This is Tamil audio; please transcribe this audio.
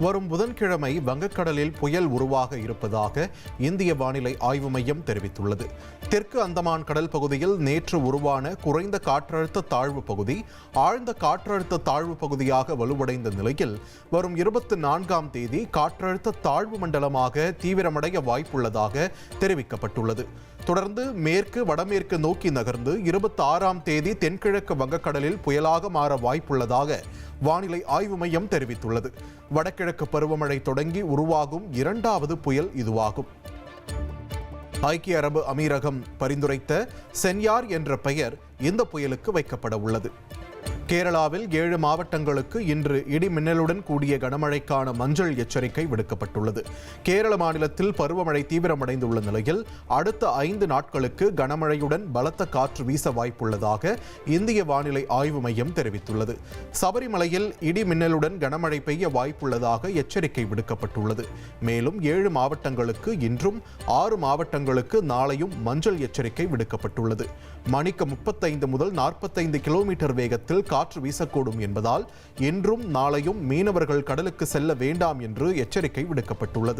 வரும் புதன்கிழமை வங்கக்கடலில் புயல் உருவாக இருப்பதாக இந்திய வானிலை ஆய்வு மையம் தெரிவித்துள்ளது. தெற்கு அந்தமான் கடல் பகுதியில் நேற்று உருவான குறைந்த காற்றழுத்த தாழ்வு பகுதி ஆழ்ந்த காற்றழுத்த தாழ்வு பகுதியாக வலுவடைந்த நிலையில் வரும் 24ஆம் தேதி காற்றழுத்த தாழ்வு மண்டலமாக தீவிரமடைய வாய்ப்புள்ளதாக தெரிவிக்கப்பட்டுள்ளது. தொடர்ந்து மேற்கு வடமேற்கு நோக்கி நகர்ந்து 26ஆம் தேதி தென்கிழக்கு வங்கக்கடலில் புயலாக மாற வாய்ப்புள்ளதாக வானிலை ஆய்வு மையம் தெரிவித்துள்ளது. வடகிழக்கு பருவமழை தொடங்கி உருவாகும் 2வது புயல் இதுவாகும். ஐக்கிய அரபு அமீரகம் பரிந்துரைத்த சென்யார் என்ற பெயர் இந்த புயலுக்கு வைக்கப்பட உள்ளது. கேரளாவில் 7 மாவட்டங்களுக்கு இன்று இடி மின்னலுடன் கூடிய கனமழைக்கான மஞ்சள் எச்சரிக்கை விடுக்கப்பட்டுள்ளது. கேரள மாநிலத்தில் பருவமழை தீவிரமடைந்துள்ள நிலையில் அடுத்த 5 நாட்களுக்கு கனமழையுடன் பலத்த காற்று வீச வாய்ப்புள்ளதாக இந்திய வானிலை ஆய்வு மையம் தெரிவித்துள்ளது. சபரிமலையில் இடி மின்னலுடன் கனமழை பெய்ய வாய்ப்புள்ளதாக எச்சரிக்கை விடுக்கப்பட்டுள்ளது. மேலும் 7 மாவட்டங்களுக்கு இன்றும் 6 மாவட்டங்களுக்கு நாளையும் மஞ்சள் எச்சரிக்கை விடுக்கப்பட்டுள்ளது. மணிக்கு 35 முதல் 45 கிலோமீட்டர் வேகத்தில் காற்று வீசக்கூடும் என்பதால் இன்றும் நாளையும் மீனவர்கள் கடலுக்கு செல்ல வேண்டாம் என்று எச்சரிக்கை விடுக்கப்பட்டுள்ளது.